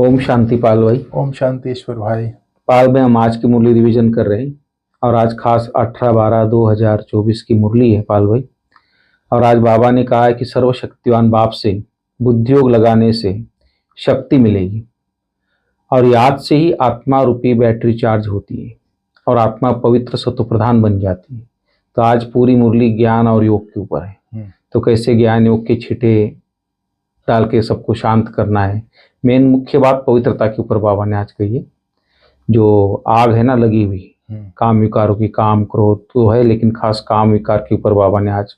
ओम शांति पाल भाई। ओम शांति ईश्वर भाई। पाल में हम आज की मुरली रिवीजन कर रहे हैं और आज खास 18/12/2024 की मुरली है पाल भाई। और आज बाबा ने कहा है कि सर्वशक्तिवान बाप से बुद्धियोग लगाने से शक्ति मिलेगी और याद से ही आत्मा रूपी बैटरी चार्ज होती है और आत्मा पवित्र सत्व प्रधान बन जाती है। तो आज पूरी मुरली ज्ञान और योग के ऊपर है। तो कैसे ज्ञान योग के छिटे डाल के सबको शांत करना है। मेन मुख्य बात पवित्रता के ऊपर बाबा ने आज कही है। जो आग है ना लगी हुई काम विकारों की, काम क्रोध तो है लेकिन खास काम विकार के ऊपर बाबा ने आज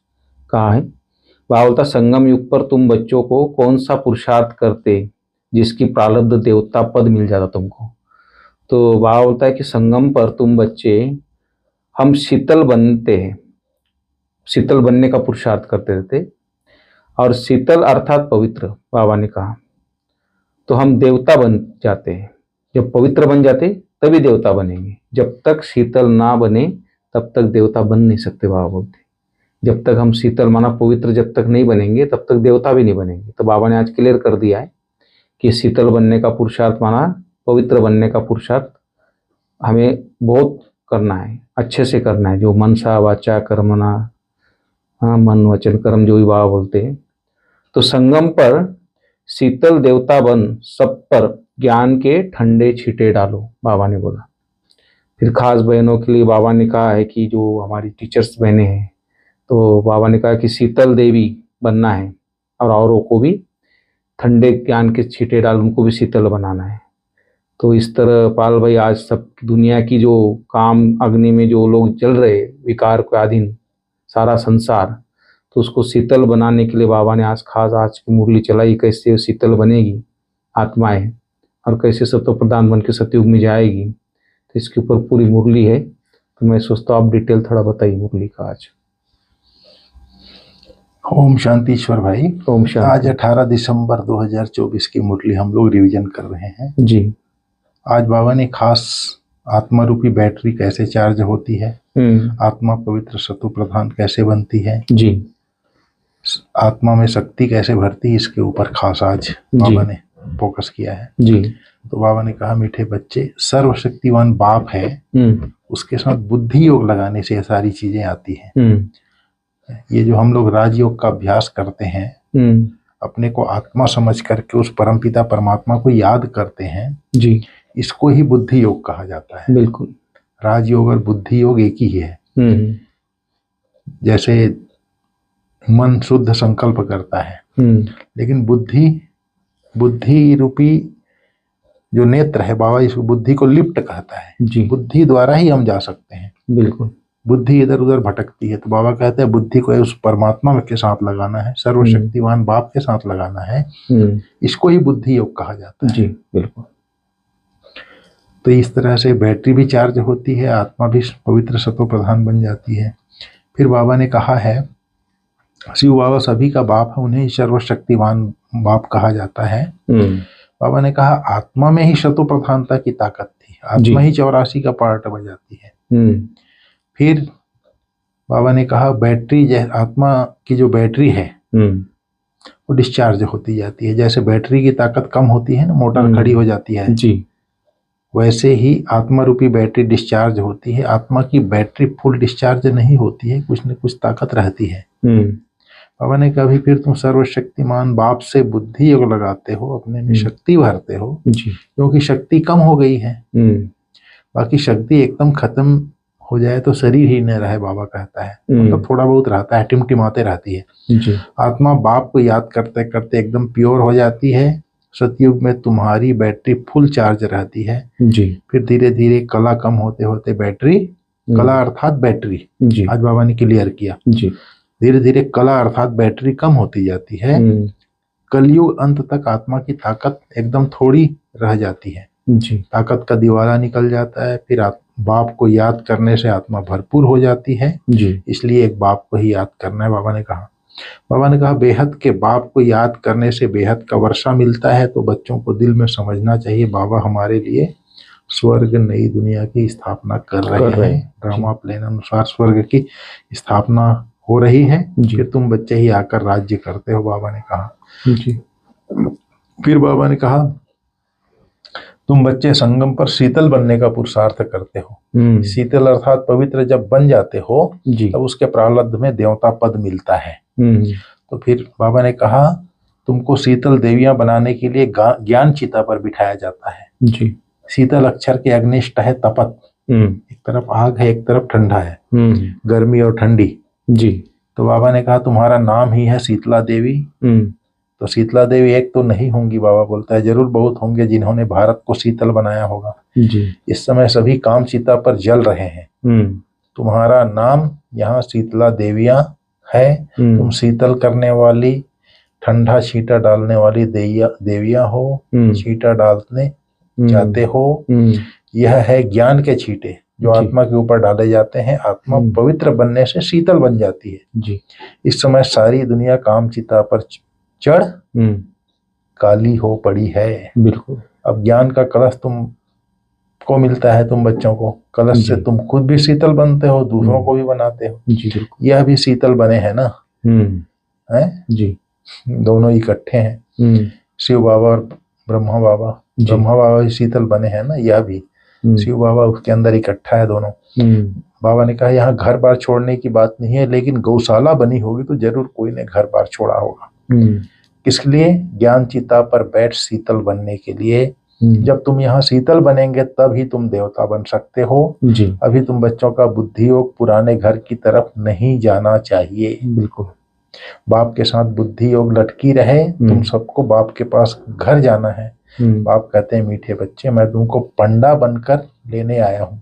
कहा है। बाबा बोलता संगम युग पर तुम बच्चों को कौन सा पुरुषार्थ करते जिसकी प्रारब्ध देवता पद मिल जाता तुमको। तो बाबा बोलता है कि संगम पर तुम बच्चे हम शीतल बनते हैं, शीतल बनने का पुरुषार्थ करते रहते और शीतल अर्थात पवित्र बाबा ने कहा तो हम देवता बन जाते हैं। जब पवित्र बन जाते तभी देवता बनेंगे। जब तक शीतल ना बने तब तक देवता बन नहीं सकते बाबा बोलते। जब तक हम शीतल माना पवित्र जब तक नहीं बनेंगे तब तक देवता भी नहीं बनेंगे। तो बाबा ने आज क्लियर कर दिया है कि शीतल बनने का पुरुषार्थ माना पवित्र बनने का पुरुषार्थ हमें बहुत करना है, अच्छे से करना है। जो मनसा वाचा कर्मणा, मन वचन कर्म जो भी बाबा बोलते हैं। तो संगम पर शीतल देवता बन सब पर ज्ञान के ठंडे छींटे डालो बाबा ने बोला। फिर खास बहनों के लिए बाबा ने कहा है कि जो हमारी टीचर्स बहनें हैं तो बाबा ने कहा कि शीतल देवी बनना है और औरों को भी ठंडे ज्ञान के छींटे डाल उनको भी शीतल बनाना है। तो इस तरह पाल भाई आज सब दुनिया की जो काम अग्नि में जो लोग जल रहे विकार के अधीन सारा संसार, तो उसको शीतल बनाने के लिए बाबा ने आज खास आज की मुरली चलाई। कैसे शीतल बनेगी आत्माएं और कैसे सत्व प्रधान बन के सतयुग में जाएगी। तो इसके ऊपर पूरी मुरली है। तो मैं सोचता हूँ आप डिटेल थोड़ा बताइए मुरली का आज। ओम शांति ईश्वर भाई। ओम शांति। आज 18 दिसंबर 2024 की मुरली हम लोग रिवीजन कर रहे हैं जी। आज बाबा ने खास आत्मा रूपी बैटरी कैसे चार्ज होती है, आत्मा पवित्र सत्व प्रधान कैसे बनती है जी, आत्मा में शक्ति कैसे भरती है, इसके ऊपर खास आज बाबा ने फोकस किया है जी। तो बाबा ने कहा मीठे बच्चे सर्वशक्तिवान बाप है, उसके साथ बुद्धि योग लगाने से ये सारी चीजें आती हैं। ये जो हम लोग राजयोग का अभ्यास करते हैं, अपने को आत्मा समझ करके उस परमपिता परमात्मा को याद करते हैं जी, इसको ही बुद्धि योग कहा जाता है। बिल्कुल। राजयोग और बुद्धि योग एक ही है। जैसे मन शुद्ध संकल्प करता है लेकिन बुद्धि रूपी जो नेत्र है बाबा इस बुद्धि को लिप्त कहता है जी। बुद्धि द्वारा ही हम जा सकते हैं। बिल्कुल। बुद्धि इधर उधर भटकती है तो बाबा कहते हैं बुद्धि को उस परमात्मा के साथ लगाना है, सर्वशक्तिवान बाप के साथ लगाना है। इसको ही बुद्धि योग कहा जाता है जी। बिल्कुल। तो इस तरह से बैटरी भी चार्ज होती है, आत्मा भी पवित्र सत्व प्रधान बन जाती है। फिर बाबा ने कहा है शिव बाबा सभी का बाप है, उन्हें सर्वशक्तिवान बाप कहा जाता है। बाबा ने कहा आत्मा में ही सत्व प्रधानता की ताकत थी, आत्मा ही 84 का पार्ट बजाती है। फिर बाबा ने कहा बैटरी आत्मा की जो बैटरी है वो डिस्चार्ज होती जाती है। जैसे बैटरी की ताकत कम होती है ना, मोटर खड़ी हो जाती है जी, वैसे ही आत्मा रूपी बैटरी डिस्चार्ज होती है। आत्मा की बैटरी फुल डिस्चार्ज नहीं होती है, कुछ न कुछ ताकत रहती है। बाबा ने कहा फिर तुम सर्वशक्तिमान बाप से बुद्धि योग लगाते हो, अपने में शक्ति भरते हो क्योंकि शक्ति कम हो गई है। बाकी शक्ति एकदम खत्म हो जाए तो शरीर ही न रहे बाबा कहता है, मतलब थोड़ा बहुत रहता है, टिमटिमाते रहती है जी। आत्मा बाप को याद करते करते एकदम प्योर हो जाती है। सतयुग में तुम्हारी बैटरी फुल चार्ज रहती है जी। फिर धीरे धीरे कला कम होते होते बैटरी, कला अर्थात बैटरी जी, आज बाबा ने क्लियर किया जी। धीरे धीरे कला अर्थात बैटरी कम होती जाती है। कलयुग अंत तक आत्मा की ताकत एकदम थोड़ी रह जाती है जी। ताकत का दिवाला निकल जाता है। फिर बाप को याद करने से आत्मा भरपूर हो जाती है जी। इसलिए एक बाप को ही याद करना है बाबा ने कहा। बाबा ने कहा बेहद के बाप को याद करने से बेहद का वर्षा मिलता है। तो बच्चों को दिल में समझना चाहिए बाबा हमारे लिए स्वर्ग नई दुनिया की स्थापना कर रहे हैं। ड्रामा प्लान अनुसार स्वर्ग की स्थापना हो रही है कि तुम बच्चे ही आकर राज्य करते हो, बाबा ने कहा जी। फिर बाबा ने कहा तुम बच्चे संगम पर शीतल बनने का पुरुषार्थ करते हो। शीतल अर्थात पवित्र जब बन जाते हो तब उसके प्रारब्ध में देवता पद मिलता है। तो फिर बाबा ने कहा तुमको शीतल देवियां बनाने के लिए ज्ञान चिता पर बिठाया जाता है जी। शीतल अक्षर के अग्निष्ट है तपत, एक तरफ आग है एक तरफ ठंडा है, गर्मी और ठंडी जी। तो बाबा ने कहा तुम्हारा नाम ही है शीतला देवी। तो शीतला देवी एक तो नहीं होंगी, बाबा बोलता है जरूर बहुत होंगे जिन्होंने भारत को शीतल बनाया होगा जी। इस समय सभी काम चिता पर जल रहे हैं। तुम्हारा नाम यहाँ शीतला देवियां है। तुम शीतल करने वाली, ठंडा छींटा डालने वाली देवियां हो। छींटा डालने जाते हो। यह है ज्ञान के छींटे जो आत्मा के ऊपर डाले जाते हैं। आत्मा पवित्र बनने से शीतल बन जाती है जी। इस समय सारी दुनिया काम चिता पर चढ़ काली हो पड़ी है। बिल्कुल। अब ज्ञान का कलश तुम को मिलता है, तुम बच्चों को, कलश से तुम खुद भी शीतल बनते हो, दूसरों को भी बनाते हो जी। बिल्कुल। यह भी शीतल बने हैं ना है जी। दोनों इकट्ठे हैं, शिव बाबा और ब्रह्मा बाबा। ब्रह्मा बाबा भी शीतल बने हैं ना, यह भी शिव बाबा उसके अंदर इकट्ठा है दोनों। बाबा ने कहा यहाँ घर बार छोड़ने की बात नहीं है, लेकिन गौशाला बनी होगी तो जरूर कोई ने घर बार छोड़ा होगा। किस लिए? ज्ञान चिता पर बैठ शीतल बनने के लिए। जब तुम यहाँ शीतल बनेंगे तब ही तुम देवता बन सकते हो जी। अभी तुम बच्चों का बुद्धि योग पुराने घर की तरफ नहीं जाना चाहिए। बिल्कुल। बाप के साथ बुद्धि योग लटकी रहे। तुम सबको बाप के पास घर जाना है। बाप कहते हैं मीठे बच्चे मैं तुमको पंडा बनकर लेने आया हूँ,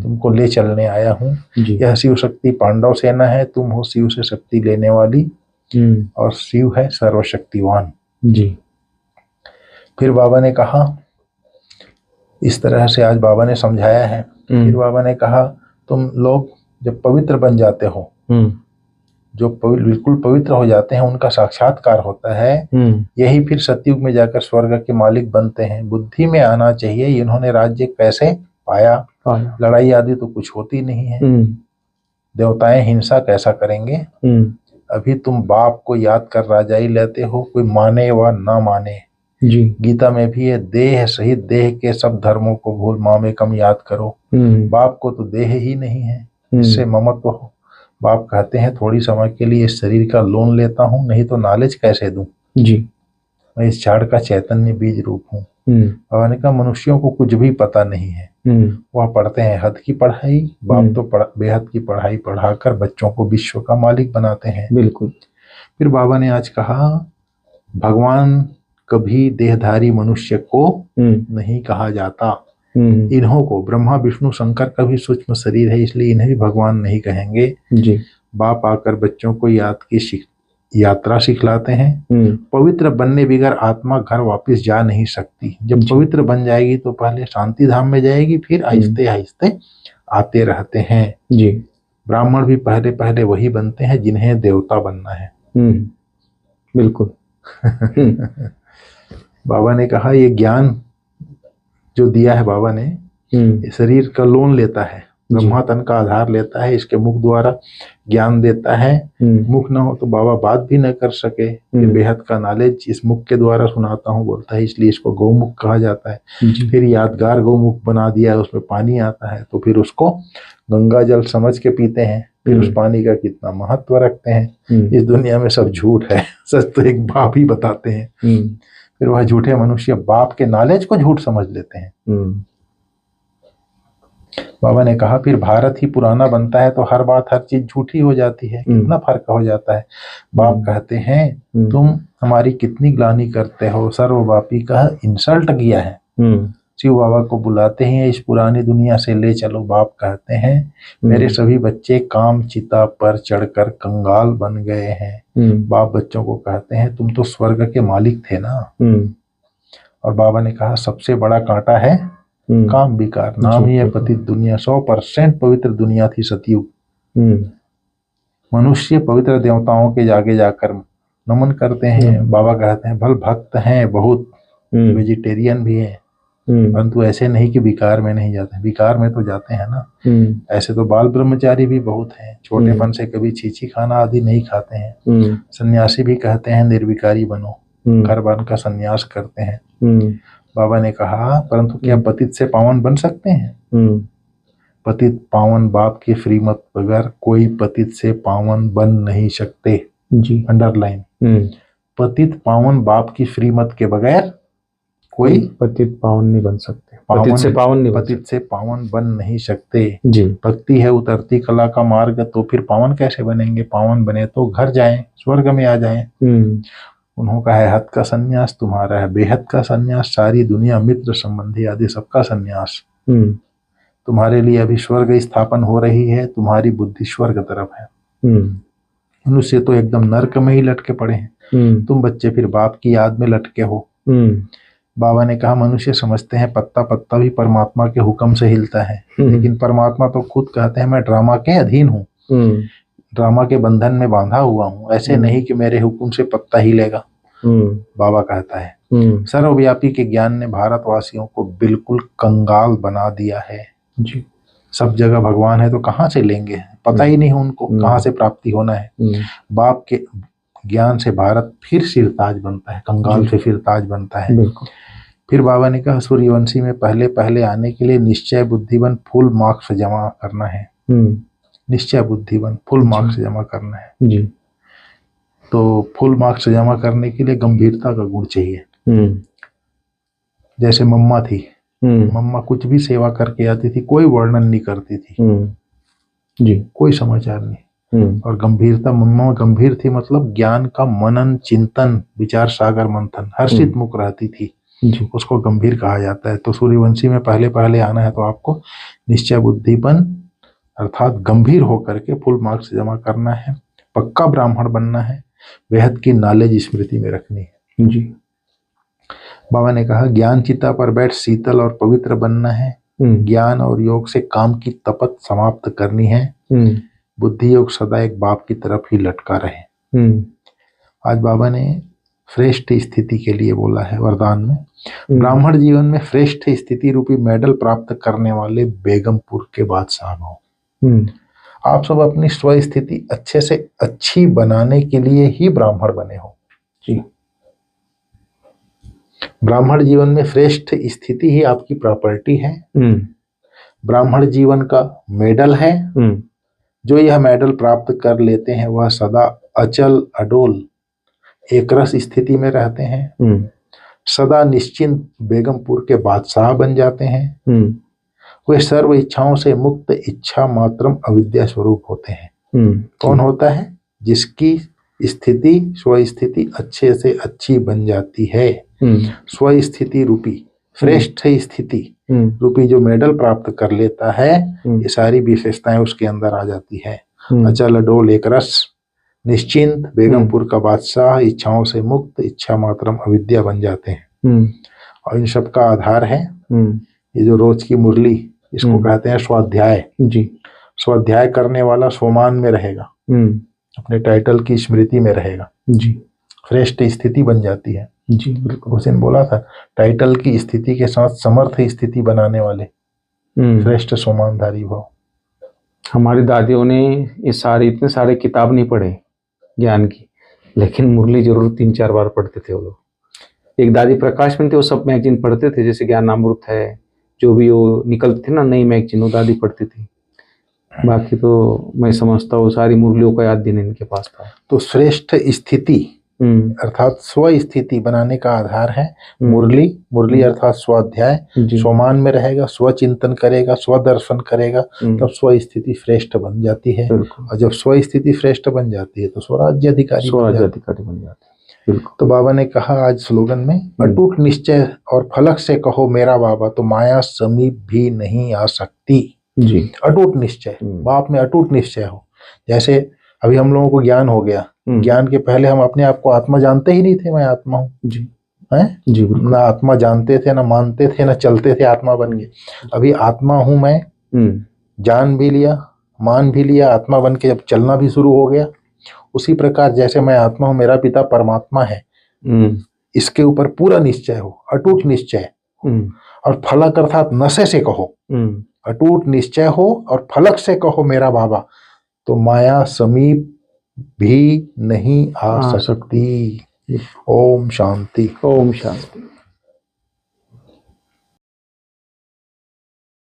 तुमको ले चलने आया हूँ। यह शिव शक्ति पांडव सेना है, तुम हो शिव से शक्ति लेने वाली और शिव है सर्वशक्तिवान जी। फिर बाबा ने कहा, इस तरह से आज बाबा ने समझाया है। फिर बाबा ने कहा तुम लोग जब पवित्र बन जाते हो, जो बिल्कुल पवित्र हो जाते हैं उनका साक्षात्कार होता है। यही फिर सतयुग में जाकर स्वर्ग के मालिक बनते हैं। बुद्धि में आना चाहिए इन्होंने राज्य कैसे पाया। लड़ाई आदि तो कुछ होती नहीं है। देवताएं हिंसा कैसा करेंगे। अभी तुम बाप को याद कर राजाई लेते हो, कोई माने व ना माने जी। गीता में भी है देह सहित देह के सब धर्मों को भूल माँ कम याद करो। बाप को तो देह ही नहीं है, इससे ममत्व हो। बाप कहते हैं थोड़ी समय के लिए इस शरीर का लोन लेता हूँ, नहीं तो नॉलेज कैसे दूं जी। मैं इस झाड़ का चैतन्य बीज रूप हूँ। भगवान का मनुष्यों को कुछ भी पता नहीं है। वह पढ़ते हैं हद की पढ़ाई, बाप तो बेहद की पढ़ाई पढ़ाकर बच्चों को विश्व का मालिक बनाते हैं। बिल्कुल। फिर बाबा ने आज कहा भगवान कभी देहधारी मनुष्य को नहीं कहा जाता। इन्हों को ब्रह्मा विष्णु शंकर का भी सूक्ष्म शरीर है, इसलिए इन्हें भी भगवान नहीं कहेंगे जी। बाप आकर बच्चों को यात्रा सिखलाते हैं। पवित्र बनने बगैर आत्मा घर वापस जा नहीं सकती। जब पवित्र बन जाएगी तो पहले शांति धाम में जाएगी, फिर आहिस्ते आहिस्ते आते रहते हैं जी। ब्राह्मण भी पहले पहले वही बनते हैं जिन्हें देवता बनना है। बिल्कुल। बाबा ने कहा ये ज्ञान जो दिया है बाबा ने, ये शरीर का लोन लेता है, ब्रह्मा तन का आधार लेता है, इसके मुख द्वारा ज्ञान देता है। मुख ना हो तो बाबा बात भी न कर सके। बेहद का नॉलेज इस मुख के द्वारा सुनाता हूँ बोलता है, इसलिए इसको गौमुख कहा जाता है। फिर यादगार गौमुख बना दिया, उसमें पानी आता है तो फिर उसको गंगा जल समझ के पीते हैं। फिर उस पानी का कितना महत्व रखते हैं। इस दुनिया में सब झूठ है, सच तो एक बाप ही बताते हैं। फिर वह झूठे मनुष्य बाप के नॉलेज को झूठ समझ लेते हैं। बाबा ने कहा फिर भारत ही पुराना बनता है तो हर बात हर चीज झूठी हो जाती है, कितना फर्क हो जाता है। बाप कहते हैं तुम हमारी कितनी ग्लानि करते हो, सर्वव्यापी का इंसल्ट किया है। शिव बाबा को बुलाते हैं इस पुरानी दुनिया से ले चलो। बाप कहते हैं मेरे सभी बच्चे काम चिता पर चढ़कर कंगाल बन गए हैं। बाप बच्चों को कहते हैं तुम तो स्वर्ग के मालिक थे ना। और बाबा ने कहा सबसे बड़ा कांटा है काम विकार, नाम ही है पतित दुनिया। 100% पवित्र दुनिया थी सतयुग। मनुष्य पवित्र देवताओं के आगे जाकर नमन करते हैं। बाबा कहते हैं भल भक्त हैं बहुत, वेजिटेरियन भी है, परंतु ऐसे नहीं कि विकार में नहीं जाते, विकार में तो जाते हैं ना। ऐसे तो बाल ब्रह्मचारी भी बहुत हैं, छोटेपन से कभी छीछी खाना आदि नहीं खाते हैं। सन्यासी भी कहते हैं निर्विकारी बनो, घर बन का सन्यास करते हैं। बाबा ने कहा परंतु क्या पतित से पावन बन सकते हैं? पतित पावन बाप की श्रीमत बगैर कोई पतित से पावन बन नहीं सकते। जी। अंडरलाइन। पतित पावन बाप की श्रीमत के बगैर कोई पतित पावन नहीं बन सकते। पतित से पावन नहीं, पतित से पावन बन नहीं सकते। जी। भक्ति है उतरती कला का मार्ग, तो फिर पावन कैसे बनेंगे? पावन बने तो घर जाएं, स्वर्ग में आ जाएं। उन्होंने कहा है हद का संन्यास तुम्हारा है, बेहद का संन्यास, सारी दुनिया मित्र संबंधी आदि सबका संन्यास। तुम्हारे लिए अभी स्वर्ग स्थापन हो रही है, तुम्हारी बुद्धि स्वर्ग तरफ है। मनुष्य तो एकदम नरक में ही लटके पड़े हैं, तुम बच्चे फिर बाप की याद में लटके हो। बाबा ने कहा मनुष्य समझते हैं पत्ता पत्ता भी परमात्मा के हुक्म से हिलता है, लेकिन परमात्मा तो खुद कहते हैं मैं ड्रामा के अधीन हूँ, ड्रामा के बंधन में बांधा हुआ हूँ, ऐसे नहीं कि मेरे हुक्म से पत्ता हिलेगा। बाबा कहता है सर्वव्यापी के ज्ञान ने भारतवासियों को बिल्कुल कंगाल बना दिया है। जी। सब जगह भगवान है तो कहाँ से लेंगे, पता ही नहीं उनको कहाँ से प्राप्ति होना है। बाप के ज्ञान से भारत फिर सिरताज बनता है, कंगाल से फिर ताज बनता है। फिर बाबा ने कहा सूर्यवंशी में पहले पहले आने के लिए निश्चय बुद्धिवन फुल मार्क्स जमा करना है। निश्चय बुद्धिवन फुल मार्क्स जमा करना है। जी। तो फुल मार्क्स जमा करने के लिए गंभीरता का गुण चाहिए। जैसे मम्मा थी, मम्मा कुछ भी सेवा करके आती थी, कोई वर्णन नहीं करती थी। जी। कोई समाचार नहीं। और गंभीरता, मम्मा गंभीर थी मतलब ज्ञान का मनन चिंतन विचार सागर मंथन, हर्षित मुख रहती थी। जी। उसको गंभीर कहा जाता है। तो सूर्यवंशी में पहले पहले आना है तो आपको निश्चय बुद्धिपन अर्थात गंभीर होकर के फुल मार्क्स जमा करना है, पक्का ब्राह्मण बनना है, बेहद की नॉलेज स्मृति में रखनी है। जी। बाबा ने कहा ज्ञान चिता पर बैठ शीतल और पवित्र बनना है, ज्ञान और योग से काम की तपत समाप्त करनी है, बुद्धि योग सदा एक बाप की तरफ ही लटका रहे। आज बाबा ने श्रेष्ठ स्थिति के लिए बोला है वरदान में, ब्राह्मण जीवन में श्रेष्ठ स्थिति रूपी मेडल प्राप्त करने वाले बेगमपुर के बादशाह हो। आप सब अपनी स्व स्थिति अच्छे से अच्छी बनाने के लिए ही ब्राह्मण बने हो। जी। ब्राह्मण जीवन में श्रेष्ठ स्थिति ही आपकी प्रॉपर्टी है। ब्राह्मण जीवन का मेडल है। जो यह मेडल प्राप्त कर लेते हैं वह सदा अचल अडोल एक रस स्थिति में रहते हैं, सदा निश्चिंत बेगमपुर के बादशाह बन जाते हैं। वे सर्व इच्छाओं से मुक्त इच्छा मात्रम अविद्या स्वरूप होते हैं। कौन होता है? जिसकी स्थिति स्व स्थिति अच्छे से अच्छी बन जाती है। स्व स्थिति रूपी श्रेष्ठ स्थिति रूपी जो मेडल प्राप्त कर लेता है, ये सारी विशेषताएं उसके अंदर आ जाती है। अचल अडोल एक रस, निश्चिंत बेगमपुर का बादशाह, इच्छाओं से मुक्त इच्छा मात्रम अविद्या बन जाते हैं। और इन सब का आधार है ये जो रोज की मुरली, इसको कहते हैं स्वाध्याय। जी। स्वाध्याय करने वाला सोमान में रहेगा, अपने टाइटल की स्मृति में रहेगा। जी। श्रेष्ठ स्थिति बन जाती है। जी बिल्कुल। उसने बोला था टाइटल की स्थिति के साथ समर्थ स्थिति बनाने वाले श्रेष्ठ सोमानधारी भाव। हमारी दादियों ने ये सारे इतने सारे किताब नहीं पढ़े ज्ञान की, लेकिन मुरली जरूर 3-4 बार पढ़ते थे वो लोग। एक दादी प्रकाश में थे, वो सब मैगजीन पढ़ते थे, जैसे ज्ञानामृत है, जो भी वो निकलते थे ना नई मैगजीन, वो दादी पढ़ती थी। बाकी तो मैं समझता हूँ सारी मुरलियों का याद दिन इनके पास था। तो श्रेष्ठ स्थिति अर्थात स्व स्थिति बनाने का आधार है मुरली। मुरली अर्थात स्वाध्याय, सोमान में रहेगा, स्व चिंतन करेगा, स्व दर्शन करेगा, तब स्व स्थिति श्रेष्ठ बन जाती है। और जब स्व स्थिति श्रेष्ठ बन जाती है तो स्वराज्य अधिकारी बन जाते हैं। तो बाबा ने कहा आज स्लोगन में, अटूट निश्चय और फलक से कहो मेरा बाबा, तो माया समीप भी नहीं आ सकती। जी। अटूट निश्चय, बाप में अटूट निश्चय हो। जैसे अभी हम लोगों को ज्ञान हो गया, ज्ञान के पहले हम अपने आप को आत्मा जानते ही नहीं थे, मैं आत्मा हूँ। जी। हैं? जी। ना आत्मा जानते थे, ना मानते थे, ना चलते थे, आत्मा बन गए। अभी आत्मा हूँ मैं, जान भी लिया, मान भी लिया, आत्मा बन के जब चलना भी शुरू हो गया, उसी प्रकार जैसे मैं आत्मा हूँ, मेरा पिता परमात्मा है, इसके ऊपर पूरा निश्चय हो, अटूट निश्चय। और फलक अर्थात नशे से कहो, अटूट निश्चय हो और फलक से कहो मेरा बाबा, तो माया समीप भी नहीं आ सकती। ओम शांति। ओम शांति।